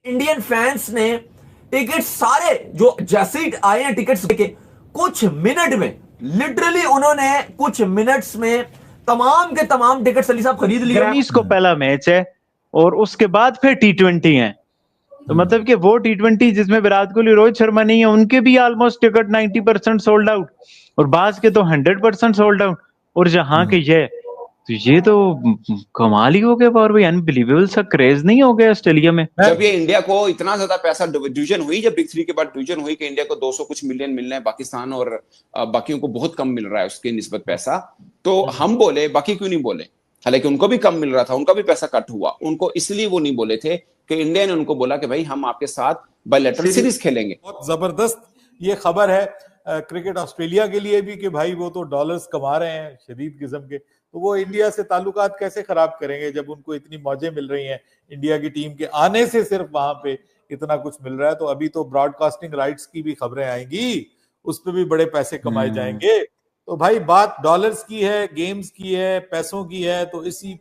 Indian fans ने ticket सारे जो जैसे ही आए हैं टिकट्स लेके कुछ मिनट में, लिटरली उन्होंने कुछ मिनट्स में तमाम के तमाम टिकट अली साहब खरीद लिए। 19 को पहला मैच है और उसके बाद फिर T20 है, तो मतलब कि वो T20 जिसमें विराट कोहली रोहित शर्मा नहीं है उनके भी ऑलमोस्ट टिकट 90% सोल्ड आउट और बाज के तो 100% सोल्ड आउट। और जहां के ये तो कमाल ही हो गया और भाई अनबिलीवेबल सा क्रेज नहीं हो गया ऑस्ट्रेलिया में। जब ये इंडिया को इतना ज्यादा पैसा डिवीजन हुई, जब बिग थ्री के बाद डिवीजन हुई कि इंडिया को 200 कुछ मिलियन मिल रहे हैं, पाकिस्तान और बाकियों को बहुत कम मिल रहा है उसके निस्बत पैसा, तो हम बोले बाकी क्यों नहीं बोले? हालांकि उनको भी कम मिल रहा था, उनका भी पैसा कट हुआ, उनको इसलिए वो नहीं बोले थे कि इंडिया ने उनको बोला कि भाई हम आपके साथ बायलैटरल सीरीज खेलेंगे। बहुत जबरदस्त ये खबर है क्रिकेट ऑस्ट्रेलिया के लिए भी कि भाई वो तो डॉलर्स कमा रहे हैं शदीद किस्म के, तो वो इंडिया से ताल्लुकात कैसे खराब करेंगे जब उनको इतनी मौजें मिल रही हैं इंडिया की टीम के आने से, सिर्फ वहां पे इतना कुछ मिल रहा है। तो अभी तो ब्रॉडकास्टिंग राइट्स की भी खबरें आएंगी, उस पर भी बड़े पैसे कमाए जाएंगे। तो भाई बात डॉलर्स की है, गेम्स की है, पैसों की है, तो इसी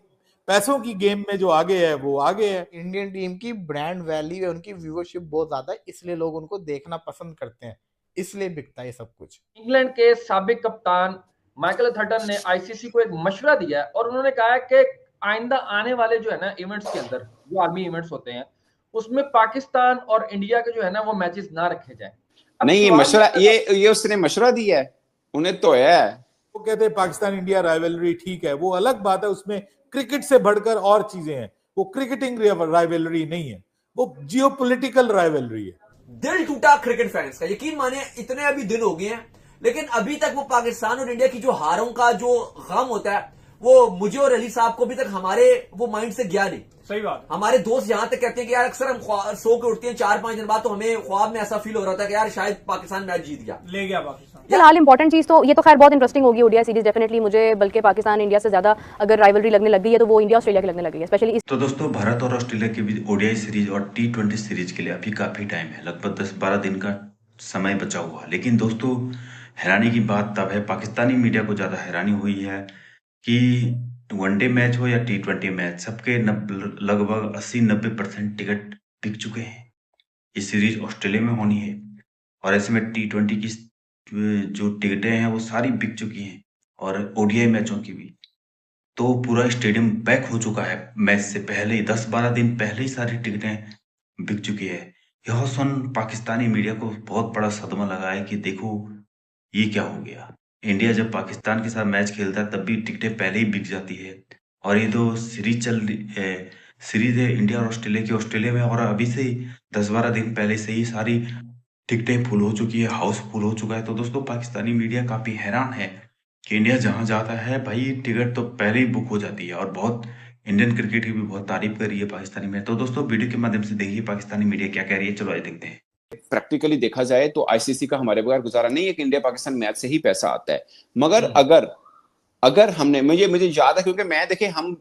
पैसों की गेम में जो आगे है वो आगे है। इंडियन टीम की ब्रांड वैल्यू है, उनकी व्यूअरशिप बहुत ज्यादा है, इसलिए लोग उनको देखना पसंद करते हैं, इसलिए बिकता है ये सब कुछ। इंग्लैंड के साबिक कप्तान माइकल थर्टन ने आईसीसी को एक मशवरा दिया है और उन्होंने कहा है कि आइंदा आने वाले जो है ना इवेंट्स के अंदर, जो आर्मी इवेंट्स होते हैं, उसमें पाकिस्तान और इंडिया के जो है ना वो मैचेस ना रखे जाएं। नहीं, ये मशवरा ये उसने मशवरा दिया है, उन्हें तो है। वो कहते हैं पाकिस्तान इंडिया राइवलरी ठीक है, वो अलग बात है, उसमें क्रिकेट से बढ़कर और चीजें हैं। वो क्रिकेटिंग राइवलरी नहीं है, वो जियोपॉलिटिकल राइवलरी है। दिल टूटा क्रिकेट फैंस का, यकीन माने इतने अभी दिन हो गए हैं, लेकिन अभी तक वो पाकिस्तान और इंडिया की जो हारों का जो गम होता है वो मुझे और अली साहब को अभी तक हमारे वो माइंड से गया नहीं। सही बात। हमारे दोस्त यहां तक कहते हैं कि यार अक्सर हम सो के उठते हैं 4-5 दिन बाद, तो हमें ख्वाब में ऐसा फील हो रहा था कि यार शायद पाकिस्तान मैच जीत गया, ले गया पाकिस्तान। फिलहाल इंपॉर्टेंट चीज तो ये तो खैर बहुत इंटरेस्टिंग होगी ओडीआई सीरीज डेफिनेटली मुझे, बल्कि पाकिस्तान इंडिया से ज्यादा अगर राइवलरी लगने लग गई है तो वो इंडिया ऑस्ट्रेलिया की लगने लग गई है स्पेशली। तो दोस्तों भारत और ऑस्ट्रेलिया के बीच ओडीआई सीरीज और T20 सीरीज के लिए अभी काफी टाइम है, लगभग 10-12 दिन का समय बचा हुआ। लेकिन दोस्तों हैरानी की बात तब है, पाकिस्तानी मीडिया को ज्यादा हैरानी हुई है कि वनडे मैच हो या T20 मैच, सबके लगभग 80-90% टिकट बिक चुके हैं। ये सीरीज ऑस्ट्रेलिया में होनी है और ऐसे में T20 की जो टिकटें हैं वो सारी बिक चुकी हैं और ओडीआई मैचों की भी। तो पूरा स्टेडियम पैक हो चुका है, मैच से पहले ही 10-12 दिन पहले ही सारी टिकटें बिक चुकी है। यह सुन पाकिस्तानी मीडिया को बहुत बड़ा सदमा लगा है कि देखो ये क्या हो गया। इंडिया जब पाकिस्तान के साथ मैच खेलता है तब भी टिकटें पहले ही बिक जाती है और ये तो सीरीज है इंडिया और ऑस्ट्रेलिया की, ऑस्ट्रेलिया में और अभी से 10-12 दिन पहले से ही सारी टिकटें फुल हो चुकी है, हाउस फुल हो चुका है। तो दोस्तों पाकिस्तानी मीडिया काफी हैरान है कि इंडिया जहां जाता है भाई टिकट तो पहले ही बुक हो जाती है और बहुत इंडियन क्रिकेट की भी बहुत तारीफ कर रही है पाकिस्तानी मीडिया। तो दोस्तों वीडियो के माध्यम से देखिए पाकिस्तानी मीडिया क्या कह रही है, चलो आइए देखते हैं। प्रैक्टिकली देखा जाए तो आईसीसी का हमारे बगैर गुजारा नहीं है कि इंडिया पाकिस्तान मैच से ही पैसा आता है, मगर अगर हमने मुझे याद है, क्योंकि मैं देखे हम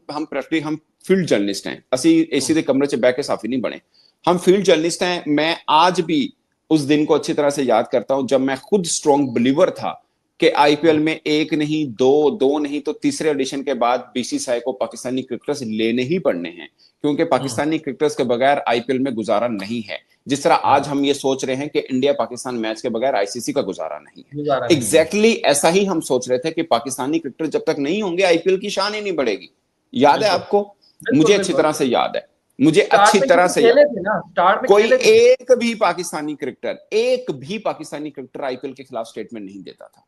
फील्ड जर्नलिस्ट हैं, असी एसी के कमरे च बह के साफी नहीं बने, हम फील्ड जर्नलिस्ट हैं। मैं आज भी उस दिन को अच्छी तरह से याद करता हूं जब मैं खुद स्ट्रॉन्ग बिलीवर था कि आईपीएल में एक नहीं दो नहीं तो तीसरे एडिशन के बाद बीसीसीआई को पाकिस्तानी क्रिकेटर्स लेने ही पड़ने हैं, क्योंकि पाकिस्तानी क्रिकेटर्स के बगैर आईपीएल में गुजारा नहीं है। जिस तरह आज हम ये सोच रहे हैं कि इंडिया पाकिस्तान मैच के बगैर आईसीसी का गुजारा नहीं है, एग्जैक्टली ऐसा ही हम सोच रहे थे कि पाकिस्तानी क्रिकेटर जब तक नहीं होंगे आईपीएल की शान ही नहीं बढ़ेगी। याद है आपको? मुझे अच्छी तरह से याद है, मुझे अच्छी तरह से कोई एक भी पाकिस्तानी क्रिकेटर आईपीएल के खिलाफ स्टेटमेंट नहीं देता था।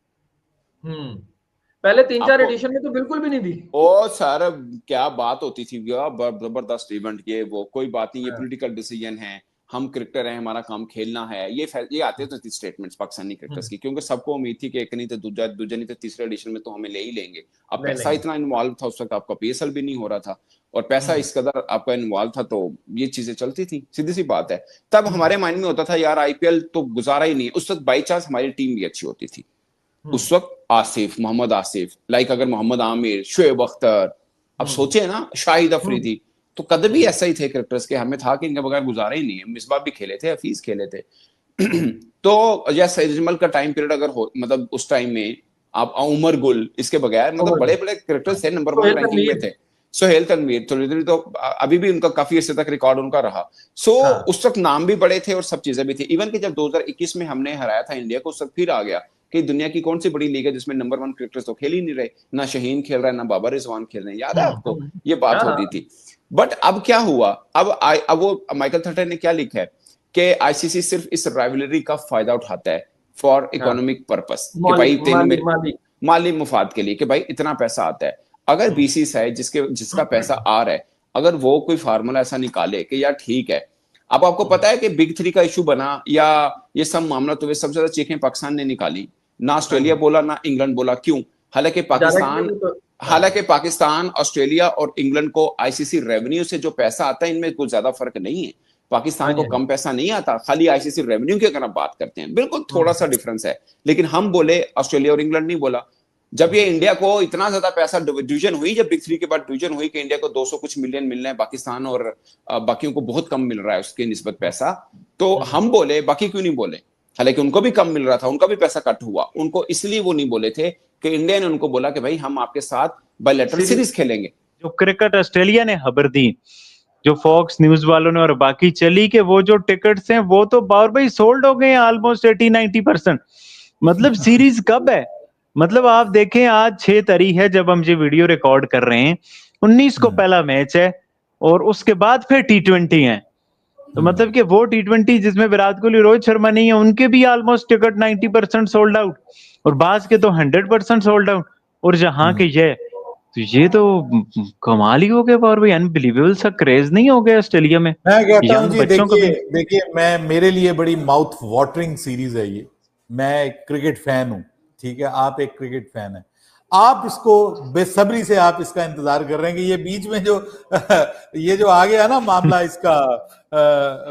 पहले 3-4 एडिशन में तो बिल्कुल भी नहीं दी। ओ सर क्या बात होती थी, जबरदस्त इवेंट, ये कोई बात नहीं, ये पॉलिटिकल डिसीजन है, हम क्रिकेटर हैं, हमारा काम खेलना है, ये आते थे स्टेटमेंट्स पाकिस्तानी क्रिकेटर्स की, क्योंकि सबको उम्मीद थी कि एक नहीं तो दूसरा नहीं तो तीसरे एडिशन में तो हमें ले ही लेंगे। अब पैसा इतना इन्वॉल्व था उस वक्त, आपका पीएसएल भी नहीं हो रहा था और पैसा इस कदर आपका इन्वॉल्व था, तो ये चीजें चलती थी, सीधी सी बात है। तब हमारे माइंड में होता था यार आईपीएल तो गुजारा ही नहीं। उस वक्त बाई चांस हमारी टीम भी अच्छी होती थी, उस वक्त मोहम्मद आसिफ, लाइक अगर मोहम्मद आमिर, शोएब अख्तर, अब सोचे ना शाहिद अफरीदी, तो कद भी ऐसा ही थे क्रिकेटर्स के, हमें था कि इनके बगैर गुजारा ही नहीं है। मिसबाह भी खेले थे, हफीज खेले थे तो या सईद अजमल का टाइम पीरियड अगर हो, मतलब उस टाइम में आप उमर गुल, इसके बगैर मतलब बड़े बड़े क्रिकेटर्स थे, नंबर 1 रैंकिंग में थे। सोहेल तनवीर तो अभी भी उनका काफी अर्से तक रिकॉर्ड उनका रहा। हाँ। उस वक्त नाम भी बड़े थे और सब चीजें भी थी। इवन कि जब 2021 में हमने हराया था इंडिया को, उस वक्त फिर आ गया कि दुनिया की कौन सी बड़ी लीग है जिसमें नंबर 1 क्रिकेटर्स तो खेल ही नहीं रहे, ना शहीन खेल रहा है, ना बाबर रिजवान खेल रहे हैं, याद है आपको ये बात होती थी। बट अब क्या हुआ, अब वो माइकल थर्टन ने क्या लिखा है कि आईसीसी सिर्फ इस राइवलरी का फायदा उठाता है फॉर इकोनॉमिक पर्पस, कि भाई माली मुफाद के लिए, कि भाई इतना पैसा आता है। अगर बीसीसीआई जिसका पैसा आ रहा है, अगर वो कोई फार्मूला ऐसा निकाले कि यार ठीक है, अब आपको पता है कि बिग 3 का इशू बना या ये सब मामला, तो वे सबसे ज्यादा चीखें पाकिस्तान ने निकाली, ना ऑस्ट्रेलिया बोला ना इंग्लैंड बोला। क्यों? हालांकि पाकिस्तान, ऑस्ट्रेलिया और इंग्लैंड को आईसीसी रेवेन्यू से जो पैसा आता है, इनमें कुछ ज्यादा फर्क नहीं है। पाकिस्तान को कम पैसा नहीं आता, खाली आईसीसी रेवेन्यू की अगर आप बात करते हैं, बिल्कुल थोड़ा सा डिफरेंस है। लेकिन हम बोले, ऑस्ट्रेलिया और इंग्लैंड नहीं बोला। जब ये इंडिया को इतना ज्यादा पैसा, डिवीजन हुई, जब बिग 3 के बाद डिवीजन हुई कि इंडिया को 200 कुछ मिलियन मिल रहे हैं, पाकिस्तान और बाकियों को बहुत कम मिल रहा है उसके निस्बत पैसा, तो हम बोले बाकी क्यों नहीं बोले? हालांकि उनको भी कम मिल रहा था, उनका भी पैसा कट हुआ, उनको इसलिए वो नहीं बोले थे कि इंडिया ने उनको बोला कि भाई हम आपके साथ बायलैटरल सीरीज खेलेंगे। जो क्रिकेट ऑस्ट्रेलिया ने खबर दी, जो फॉक्स न्यूज वालों ने और बाकी चली, कि वो जो टिकट्स हैं वो तो बावर भाई सोल्ड हो गए हैं ऑलमोस्ट 80-90%। मतलब सीरीज कब है? मतलब आप देखें, आज 6 तारीख है जब हम ये वीडियो रिकॉर्ड कर रहे हैं, 19 को पहला मैच है और उसके बाद फिर T20 है। तो मतलब कि वो T20 जिसमें विराट कोहली, रोहित शर्मा नहीं है, उनके भी ऑलमोस्ट टिकट 90% सोल्ड आउट और बाज के तो 100% सोल्ड आउट। और जहां के ये तो कमाल ही हो गया बावर भाई, अनबिलीवेबल सा क्रेज नहीं हो गया ऑस्ट्रेलिया में। मैं कहता हूं जी, बच्चों देखिए मेरे लिए बड़ी माउथ वाटरिंग सीरीज है ये। मैं एक क्रिकेट फैन हूं, ठीक है, आप एक क्रिकेट फैन है, आप इसको बेसब्री से आप इसका इंतजार कर रहे हैं कि ये बीच में जो ये जो आ गया ना मामला इसका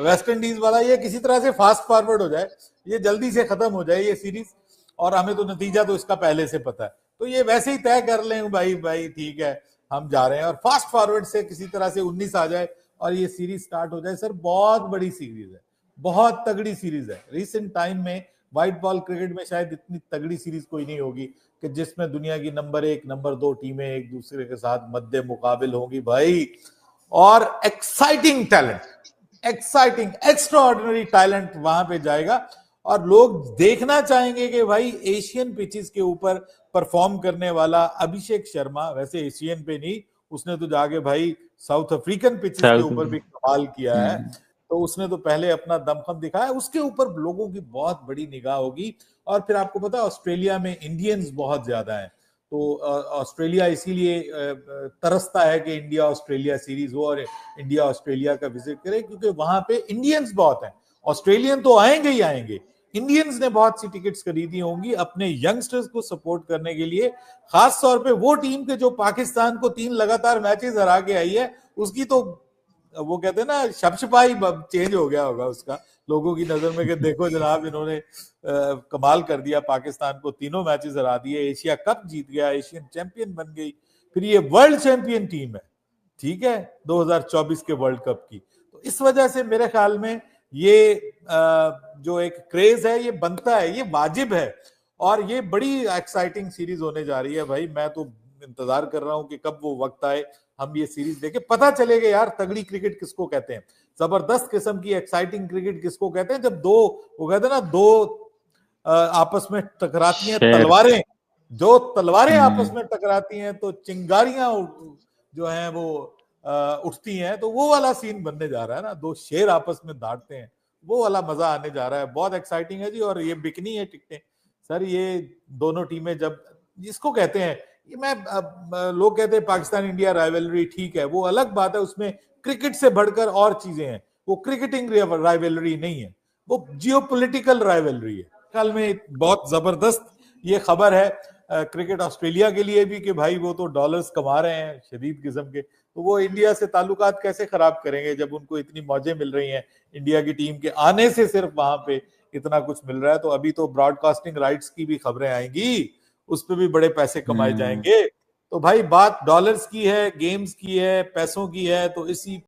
वेस्ट इंडीज वाला, ये किसी तरह से फास्ट फॉरवर्ड हो जाए, ये जल्दी से खत्म हो जाए ये सीरीज, और हमें तो नतीजा तो इसका पहले से पता है, तो ये वैसे ही तय कर लें भाई ठीक है हम जा रहे हैं, और फास्ट फॉरवर्ड से किसी तरह से 19 आ जाए और ये सीरीज स्टार्ट हो जाए। सर बहुत बड़ी सीरीज है, बहुत तगड़ी सीरीज है। रिसेंट टाइम में व्हाइट बॉल क्रिकेट में शायद इतनी तगड़ी सीरीज कोई नहीं होगी कि जिसमें दुनिया की नंबर 1 नंबर 2 टीमें एक दूसरे के साथ मद्दे मुकाबिल होंगी भाई, और exciting talent, exciting extraordinary talent वहां पे जाएगा, और लोग देखना चाहेंगे कि भाई एशियन पिचेस के ऊपर परफॉर्म करने वाला अभिषेक शर्मा, वैसे एशियन पे नहीं, उसने तो जाके भाई साउथ अफ्रीकन पिचेस के ऊपर भी कमाल किया है, तो उसने तो पहले अपना दमखम दिखाया, उसके ऊपर लोगों की बहुत बड़ी निगाह होगी। और फिर आपको पता है ऑस्ट्रेलिया में इंडियंस बहुत ज्यादा हैं, तो ऑस्ट्रेलिया इसीलिए तरसता है कि इंडिया ऑस्ट्रेलिया सीरीज हो और इंडिया ऑस्ट्रेलिया का विजिट करे, क्योंकि वहां पे इंडियंस बहुत हैं। ऑस्ट्रेलियन तो आएंगे ही आएंगे, इंडियंस ने बहुत सी टिकट्स खरीदी होंगी अपने यंगस्टर्स को सपोर्ट करने के लिए, खास तौर पे वो टीम के जो पाकिस्तान को 3 लगातार मैचेस हरा के आई है, उसकी तो वो कहते हैं ना शपशपाई चेंज हो गया होगा उसका लोगों की नजर में कि देखो जनाब इन्होंने कमाल कर दिया, पाकिस्तान को 3 मैचेस हरा दिए, एशिया कप जीत गया, एशियन चैंपियन बन गई, फिर ये वर्ल्ड चैंपियन टीम है, ठीक है, 2024 के वर्ल्ड कप की। तो इस वजह से मेरे ख्याल में ये जो एक क्रेज है ये बनता है, ये वाजिब है, और ये बड़ी एक्साइटिंग सीरीज होने जा रही है भाई। मैं तो इंतजार कर रहा हूं कि कब वो वक्त आए, हम ये सीरीज देखे, पता चलेगा यार तगड़ी क्रिकेट किसको कहते हैं, जबरदस्त किस्म की एक्साइटिंग क्रिकेट किसको कहते हैं, जब वो कहते हैं ना दो आपस में टकराती हैं तलवारें, जो तलवारें आपस में टकराती हैं तो चिंगारियां जो हैं वो उठती हैं, तो वो वाला सीन बनने जा रहा है ना, 2 शेर आपस में दांतते हैं, वो वाला मजा आने जा रहा है। बहुत एक्साइटिंग है जी, और ये बिकनी है टिकटें सर, ये दोनों टीमें जब जिसको कहते हैं, लोग कहते हैं पाकिस्तान इंडिया राइवलरी, ठीक है, वो अलग बात है, उसमें क्रिकेट से बढ़कर और चीजें हैं, वो क्रिकेटिंग राइवलरी नहीं है, वो जियोपॉलिटिकल राइवलरी है। कल में बहुत जबरदस्त ये खबर है क्रिकेट ऑस्ट्रेलिया के लिए भी कि भाई वो तो डॉलर्स कमा रहे हैं शदीद किस्म के, तो वो इंडिया से ताल्लुकात कैसे खराब करेंगे जब उनको इतनी मौजें मिल रही हैं, इंडिया की टीम के आने से सिर्फ वहां पे इतना कुछ मिल रहा है। तो अभी तो ब्रॉडकास्टिंग राइट्स की भी खबरें आएंगी, उस पर भी बड़े पैसे कमाए जाएंगे। तो भाई बात डॉलर्स की है, गेम्स की है, पैसों की है, तो इसी